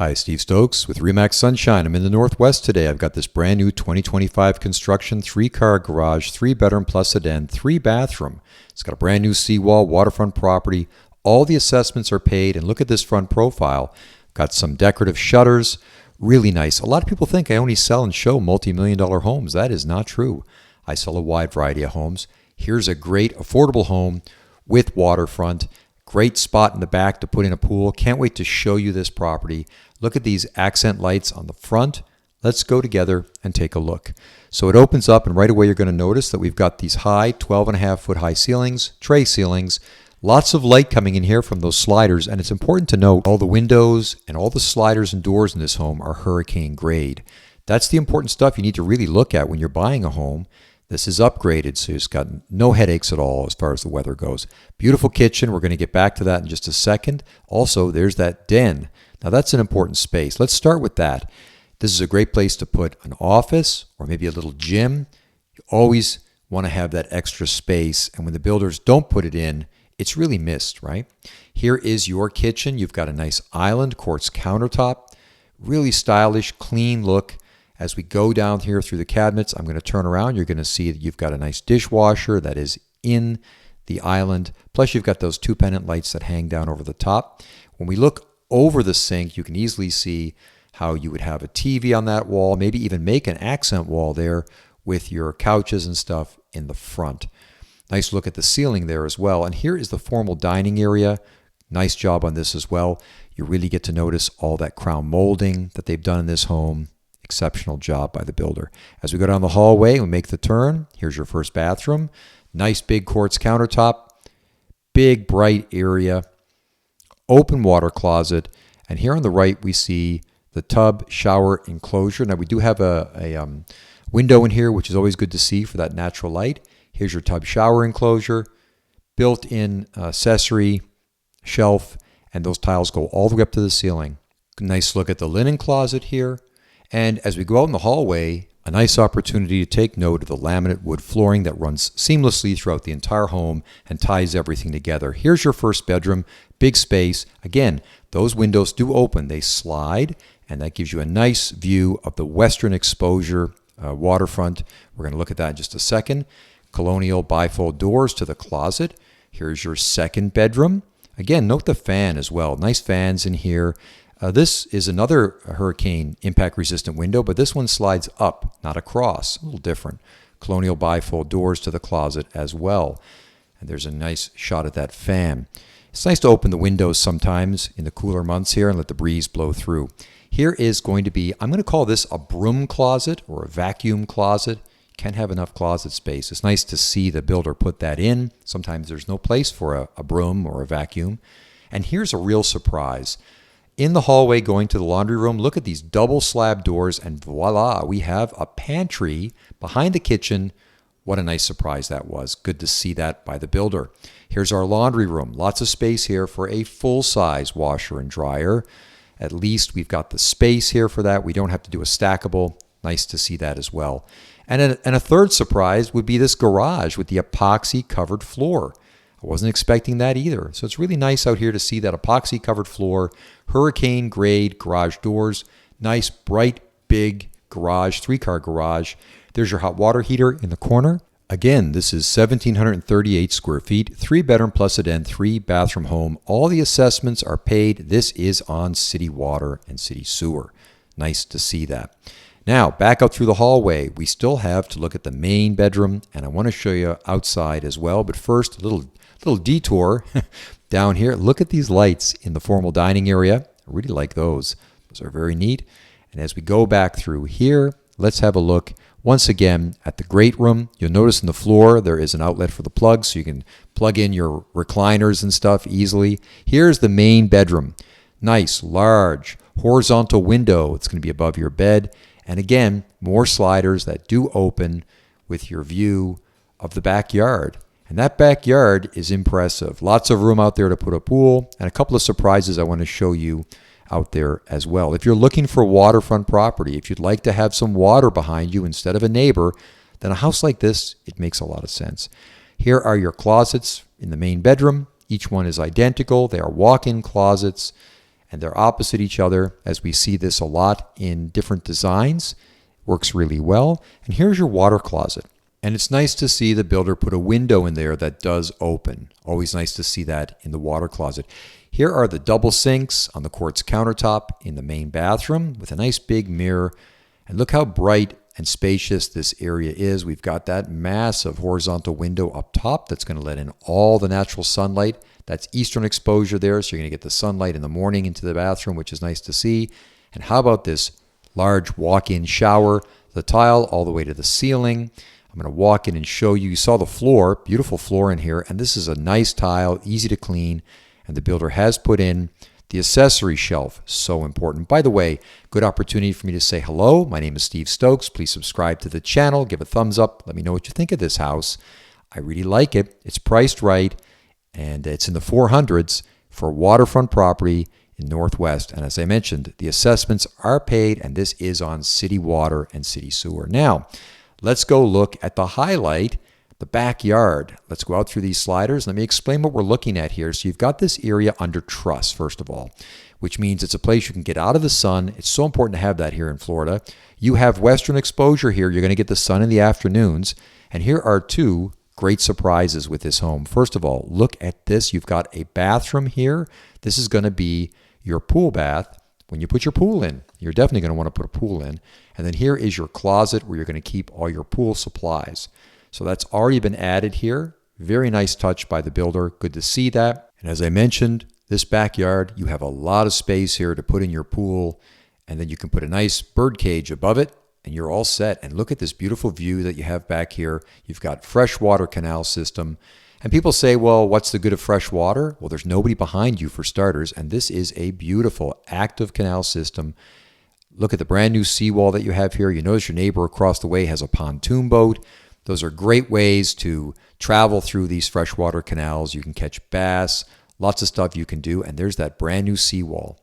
Hi, Steve Stokes with Remax Sunshine. I'm in the Northwest today. I've got this brand new 2025 construction 3-car garage, 3-bedroom plus a den, 3-bathroom. It's got a brand new seawall, waterfront property. All the assessments are paid, and look at this front profile. Got some decorative shutters, really nice. A lot of people think I only sell and show multi-million-dollar homes. That is not true. I sell a wide variety of homes. Here's a great affordable home with waterfront. Great spot in the back to put in a pool. Can't wait to show you this property. Look at these accent lights on the front. Let's go together and take a look. So it opens up, and right away you're going to notice that we've got these high 12.5-foot high ceilings, tray ceilings. Lots of light coming in here from those sliders, and it's important to note all the windows and all the sliders and doors in this home are hurricane grade. That's the important stuff you need to really look at when you're buying a home. This is upgraded, so it's got no headaches at all as far as the weather goes. Beautiful kitchen. We're going to get back to that in just a second. Also, there's that den. Now, that's an important space. Let's start with that. This is a great place to put an office or maybe a little gym. You always want to have that extra space, and when the builders don't put it in, it's really missed, right? Here is your kitchen. You've got a nice island, quartz countertop, really stylish, clean look. As we go down here through the cabinets, I'm going to turn around. You're going to see that you've got a nice dishwasher that is in the island. Plus, you've got those 2 pendant lights that hang down over the top. When we look over the sink, you can easily see how you would have a TV on that wall, maybe even make an accent wall there with your couches and stuff in the front. Nice look at the ceiling there as well. And here is the formal dining area. Nice job on this as well. You really get to notice all that crown molding that they've done in this home. Exceptional job by the builder. As we go down the hallway and make the turn, here's your first bathroom. Nice big quartz countertop, big bright area, open water closet, and here on the right we see the tub shower enclosure. Now we do have a window in here, which is always good to see for that natural light. Here's your tub shower enclosure, built-in accessory shelf, and those tiles go all the way up to the ceiling. Nice look at the linen closet here. And as we go out in the hallway, a nice opportunity to take note of the laminate wood flooring that runs seamlessly throughout the entire home and ties everything together. Here's your first bedroom, big space. Again, those windows do open. They slide, and that gives you a nice view of the western exposure waterfront. We're going to look at that in just a second. Colonial bifold doors to the closet. Here's your second bedroom. Again, note the fan as well. Nice fans in here. This is another hurricane impact resistant window, but this one slides up, not across. A little different. Colonial bifold doors to the closet as well. And there's a nice shot at that fan. It's nice to open the windows sometimes in the cooler months here and let the breeze blow through. Here is going to be, I'm going to call this a broom closet or a vacuum closet. You can't have enough closet space. It's nice to see the builder put that in. Sometimes there's no place for a broom or a vacuum. And here's a real surprise. In the hallway going to the laundry room, look at these double slab doors, and voila, we have a pantry behind the kitchen. What a nice surprise that was. Good to see that by the builder. Here's our laundry room. Lots of space here for a full-size washer and dryer. At least we've got the space here for that. We don't have to do a stackable. Nice to see that as well. And a third surprise would be this garage with the epoxy covered floor. I wasn't expecting that either. So it's really nice out here to see that epoxy covered floor, hurricane grade garage doors, nice bright big garage, 3-car garage. There's your hot water heater in the corner. Again, this is 1,738 square feet, 3-bedroom plus a den, 3-bathroom home. All the assessments are paid. This is on city water and city sewer. Nice to see that. Now, back out through the hallway, we still have to look at the main bedroom, and I want to show you outside as well. But first, a little detour down here. Look at these lights in the formal dining area. I really like those. Those are very neat. And as we go back through here, let's have a look once again at the great room. You'll notice in the floor there is an outlet for the plug, so you can plug in your recliners and stuff easily. Here's the main bedroom. Nice, large, horizontal window. It's going to be above your bed. And again, more sliders that do open with your view of the backyard. And that backyard is impressive. Lots of room out there to put a pool, and a couple of surprises I want to show you out there as well. If you're looking for waterfront property, if you'd like to have some water behind you instead of a neighbor, then a house like this, it makes a lot of sense. Here are your closets in the main bedroom. Each one is identical. They are walk-in closets. and they're opposite each other, as we see this a lot in different designs. Works really well. And here's your water closet. And it's nice to see the builder put a window in there that does open. Always nice to see that in the water closet. Here are the double sinks on the quartz countertop in the main bathroom with a nice big mirror. And look how bright and spacious this area is. We've got that massive horizontal window up top that's going to let in all the natural sunlight. That's eastern exposure there, so you're going to get the sunlight in the morning into the bathroom, which is nice to see. And how about this large walk-in shower, the tile all the way to the ceiling. I'm going to walk in and show you. You saw the floor, beautiful floor in here, and this is a nice tile, easy to clean, and the builder has put in the accessory shelf, so important. By the way, good opportunity for me to say hello. My name is Steve Stokes. Please subscribe to the channel, give a thumbs up, let me know what you think of this house. I really like it. It's priced right, and it's in the 400s for waterfront property in Northwest. And as I mentioned, the assessments are paid, and this is on city water and city sewer. Now, let's go look at the highlight, the backyard. Let's go out through these sliders. Let me explain what we're looking at here. So you've got this area under truss, first of all, which means it's a place you can get out of the sun. It's so important to have that here in Florida. You have western exposure here. You're going to get the sun in the afternoons. And here are two great surprises with this home. First of all, look at this. You've got a bathroom here. This is going to be your pool bath. When you put your pool in, you're definitely going to want to put a pool in. And then here is your closet where you're going to keep all your pool supplies. So that's already been added here. Very nice touch by the builder. Good to see that. And as I mentioned, this backyard, you have a lot of space here to put in your pool. And then you can put a nice bird cage above it, and you're all set. And look at this beautiful view that you have back here. You've got freshwater canal system. And people say, well, what's the good of fresh water? Well, there's nobody behind you for starters. And this is a beautiful active canal system. Look at the brand new seawall that you have here. You notice your neighbor across the way has a pontoon boat. Those are great ways to travel through these freshwater canals. You can catch bass, lots of stuff you can do. And there's that brand new seawall.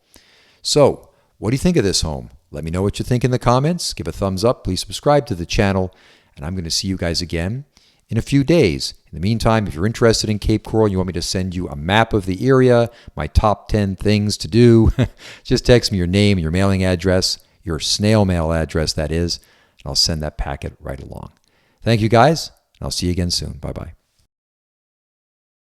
So what do you think of this home? Let me know what you think in the comments. Give a thumbs up. Please subscribe to the channel. And I'm going to see you guys again in a few days. In the meantime, if you're interested in Cape Coral, you want me to send you a map of the area, my top 10 things to do, just text me your name, your mailing address, your snail mail address, that is, and I'll send that packet right along. Thank you, guys, and I'll see you again soon. Bye-bye.